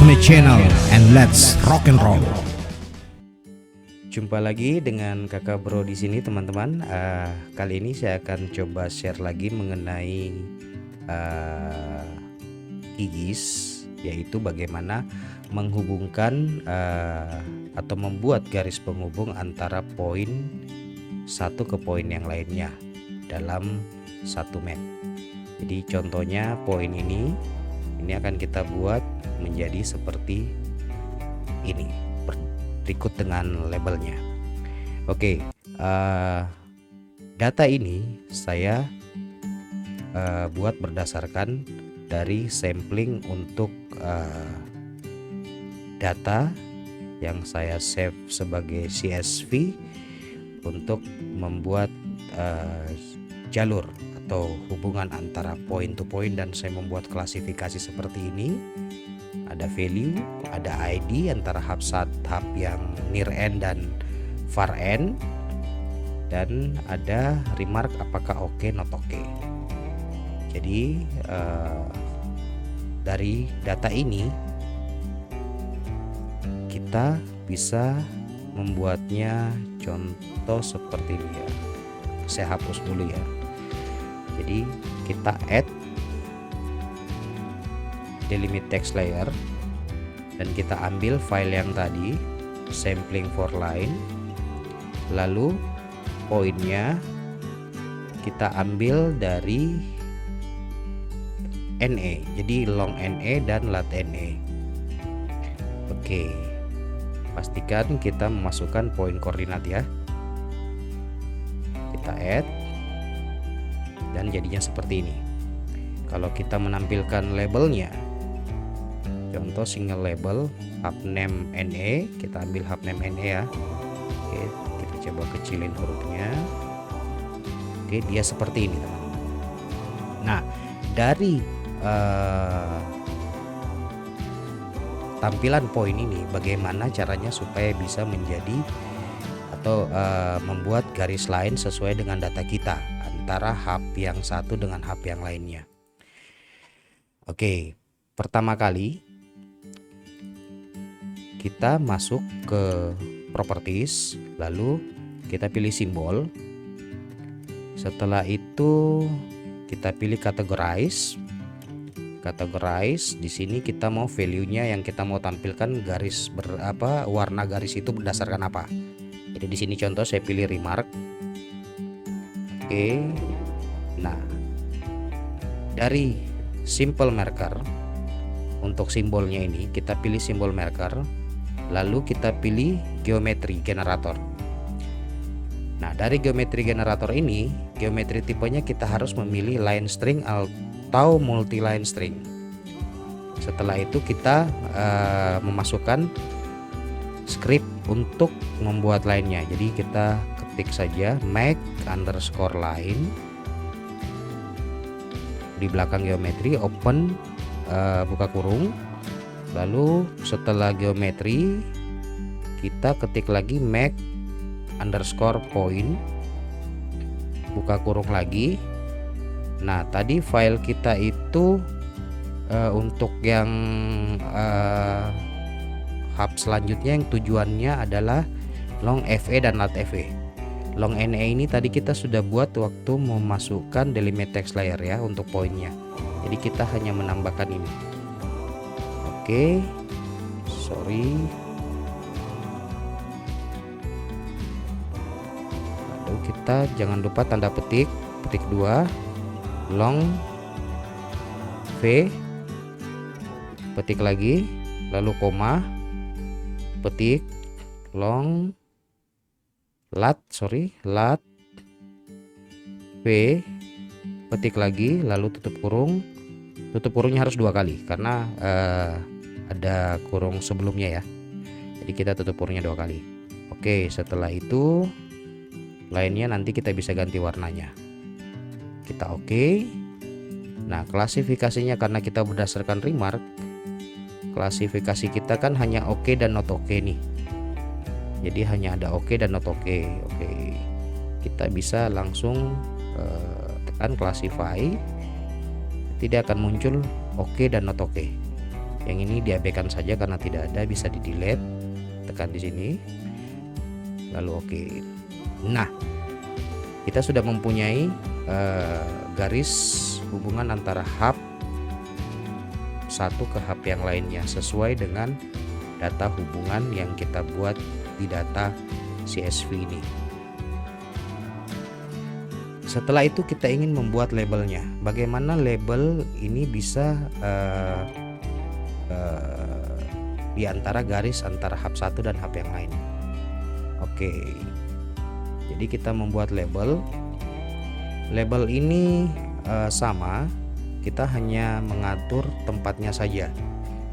Smith Channel and let's rock and roll. Jumpa lagi dengan Kakak Bro di sini, teman-teman. Kali ini saya akan coba share lagi mengenai QGIS, yaitu bagaimana menghubungkan atau membuat garis penghubung antara poin satu ke poin yang lainnya dalam satu map. Jadi contohnya poin ini akan kita buat menjadi seperti ini, berikut dengan labelnya. Oke, data ini saya buat berdasarkan dari sampling untuk data yang saya save sebagai CSV untuk membuat jalur atau hubungan antara point to point, dan saya membuat klasifikasi seperti ini. Ada value, ada ID antara hub yang near end dan far end, dan ada remark apakah oke, not oke. Jadi dari data ini kita bisa membuatnya contoh seperti ini ya. Saya hapus dulu ya. Jadi kita add delimit text layer dan kita ambil file yang tadi sampling for line, lalu poinnya kita ambil dari NE, jadi long NE dan lat NE. Oke, pastikan kita memasukkan poin koordinat ya. Kita add dan jadinya seperti ini. Kalau kita menampilkan labelnya, contoh single label hub name NE, kita ambil hub name NE ya. Oke, kita coba kecilin hurufnya. Oke, dia seperti ini teman-teman. Nah, dari tampilan poin ini, bagaimana caranya supaya bisa menjadi atau membuat garis lain sesuai dengan data kita antara hub yang satu dengan hub yang lainnya. Oke, pertama kali kita masuk ke properties, lalu kita pilih simbol. Setelah itu kita pilih categorize. Di sini kita mau value-nya yang kita mau tampilkan garis warna garis itu berdasarkan apa. Jadi di sini contoh saya pilih remark. Oke. Nah, dari simple marker untuk simbolnya ini kita pilih simbol marker, lalu kita pilih geometri generator. Nah, dari geometri generator ini, geometri tipenya kita harus memilih line string atau multi line string. Setelah itu kita memasukkan script untuk membuat line-nya. Jadi kita ketik saja make underscore line, di belakang geometri open buka kurung, lalu setelah geometri kita ketik lagi make underscore point buka kurung lagi. Nah, tadi file kita itu untuk yang hub selanjutnya yang tujuannya adalah long FE dan lat FE. Long NE ini tadi kita sudah buat waktu memasukkan delimit text layer ya untuk poinnya. Jadi kita hanya menambahkan ini. Oke, sorry. Lalu kita jangan lupa tanda petik 2 long V, petik lagi, lalu koma, petik long lat V, petik lagi, lalu tutup kurung. Tutup kurungnya harus 2 kali karena ada kurung sebelumnya ya. Jadi kita tutup kurungnya 2 kali. Oke, setelah itu lainnya nanti kita bisa ganti warnanya. Kita oke. Nah, klasifikasinya karena kita berdasarkan remark, klasifikasi kita kan hanya oke dan not oke nih. Jadi hanya ada oke dan not oke. Oke, kita bisa langsung tekan classify, tidak akan muncul oke dan not oke. Yang ini diabaikan saja karena tidak ada, bisa di delete, tekan di sini lalu oke. Nah, kita sudah mempunyai garis hubungan antara hub satu ke hub yang lainnya sesuai dengan data hubungan yang kita buat di data CSV ini. Setelah itu kita ingin membuat labelnya. Bagaimana label ini bisa di antara garis antara hub satu dan hub yang lain. Oke, jadi kita membuat label. Label ini sama, kita hanya mengatur tempatnya saja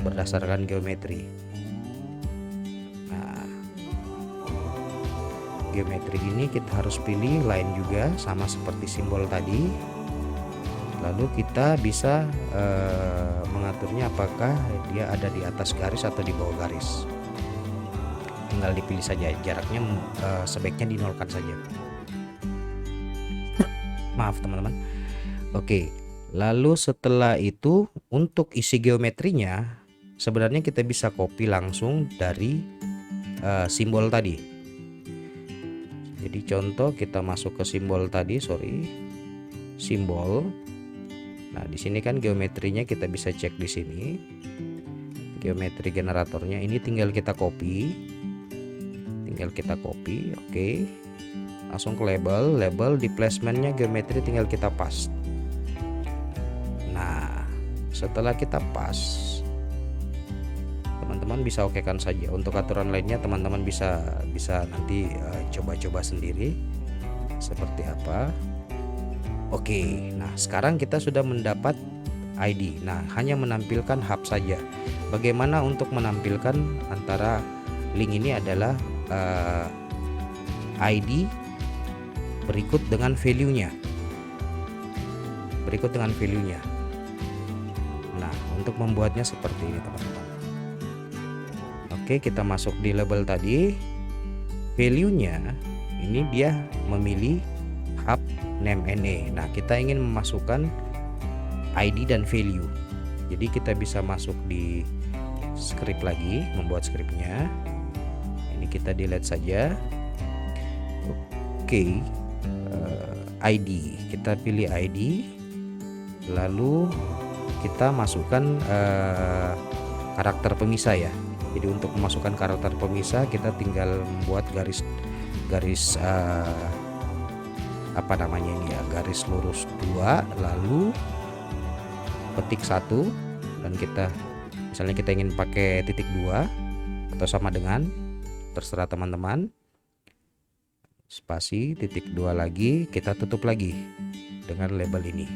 berdasarkan geometri. Nah, geometri ini kita harus pilih line juga sama seperti simbol tadi. Lalu kita bisa mengaturnya apakah dia ada di atas garis atau di bawah garis. Tinggal dipilih saja, jaraknya sebaiknya dinolkan saja. Maaf teman-teman. Oke, lalu setelah itu untuk isi geometrinya sebenarnya kita bisa copy langsung dari simbol tadi. Jadi contoh kita masuk ke simbol tadi, simbol. Nah, di sini kan geometrinya kita bisa cek di sini. Geometri generatornya ini tinggal kita copy. Oke. Langsung ke label di placementnya geometri tinggal kita paste. Nah, setelah kita paste, teman-teman bisa okekan saja. Untuk aturan lainnya teman-teman bisa nanti coba-coba sendiri seperti apa. Oke, nah sekarang kita sudah mendapat ID. Nah, hanya menampilkan hub saja. Bagaimana untuk menampilkan antara link ini adalah ID berikut dengan value-nya. Nah, untuk membuatnya seperti ini teman-teman. Oke, kita masuk di label tadi. Value-nya ini dia memilih hub name NA. Nah, kita ingin memasukkan ID dan value. Jadi kita bisa masuk di script lagi, membuat scriptnya. Ini kita delete saja. Oke. ID, kita pilih ID, lalu kita masukkan karakter pemisah ya. Jadi untuk memasukkan karakter pemisah kita tinggal membuat garis garis lurus 2, lalu petik 1, dan misalnya kita ingin pakai titik 2 atau sama dengan, terserah teman-teman. Spasi titik 2 lagi, kita tutup lagi dengan label ini.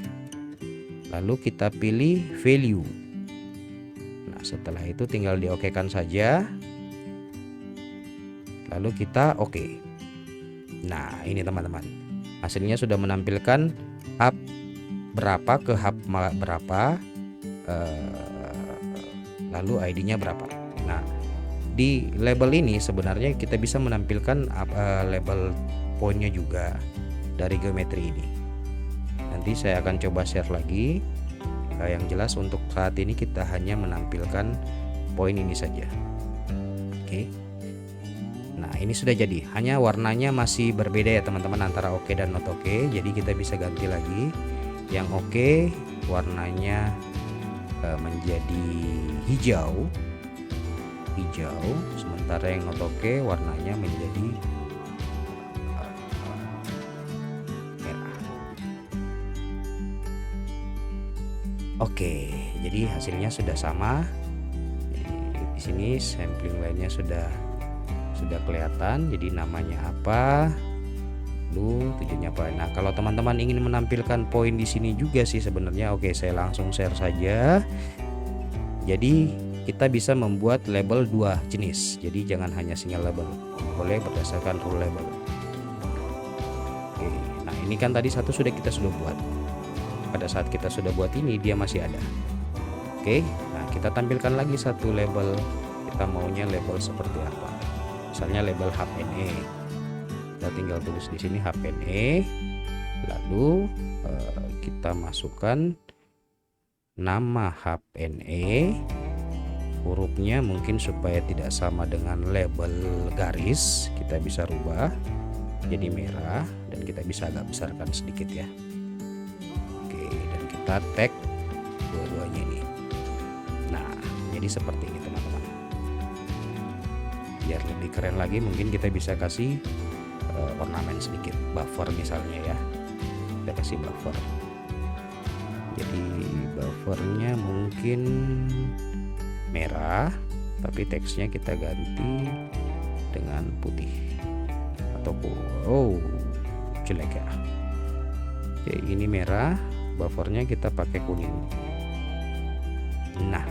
Lalu kita pilih value. Nah, setelah itu tinggal diokekan saja. Lalu kita oke. Nah, ini teman-teman, hasilnya sudah menampilkan hub berapa ke hub berapa, lalu ID-nya berapa. Nah, di label ini sebenarnya kita bisa menampilkan label poinnya juga dari geometri ini. Nanti saya akan coba share lagi. Yang jelas untuk saat ini kita hanya menampilkan poin ini saja. Oke. Nah, ini sudah jadi. Hanya warnanya masih berbeda ya teman-teman antara oke dan not oke. Jadi kita bisa ganti lagi. Yang oke warnanya menjadi hijau, sementara yang not oke warnanya menjadi merah. Oke, jadi hasilnya sudah sama. Di sini sampling lainnya sudah kelihatan. Jadi namanya apa, lalu tujuannya apa. Nah, kalau teman-teman ingin menampilkan poin di sini juga sih sebenarnya, oke, saya langsung share saja. Jadi kita bisa membuat label 2 jenis. Jadi jangan hanya single label, boleh berdasarkan rule label. Oke, nah ini kan tadi satu sudah buat. Pada saat kita sudah buat ini dia masih ada. Oke, nah kita tampilkan lagi satu label. Kita maunya label seperti apa? Misalnya label hub NE. Kita tinggal tulis di sini hub NE. Lalu kita masukkan nama hub NE. hurufnya mungkin supaya tidak sama dengan label garis, kita bisa rubah jadi merah dan kita bisa agak besarkan sedikit ya. Oke, dan kita tag dua-duanya ini. Nah, jadi seperti ini teman-teman. Biar lebih keren lagi mungkin kita bisa kasih ornamen sedikit, buffer misalnya ya. Kita kasih buffer. Jadi buffernya mungkin merah, tapi teksnya kita ganti dengan putih atau jelek ya. Oke, ini merah, buffernya kita pakai kuning. Nah,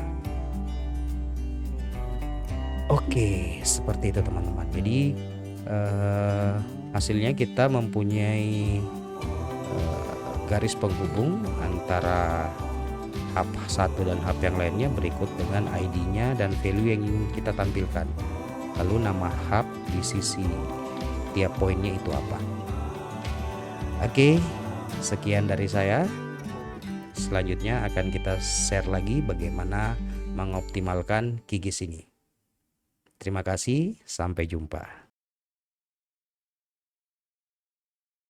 oke, seperti itu teman-teman. Jadi hasilnya kita mempunyai garis penghubung antara hub satu dan hub yang lainnya berikut dengan ID-nya dan value yang ingin kita tampilkan. Lalu nama hub di sisi tiap poinnya itu apa. Oke, sekian dari saya. Selanjutnya akan kita share lagi bagaimana mengoptimalkan QGIS ini. Terima kasih, sampai jumpa.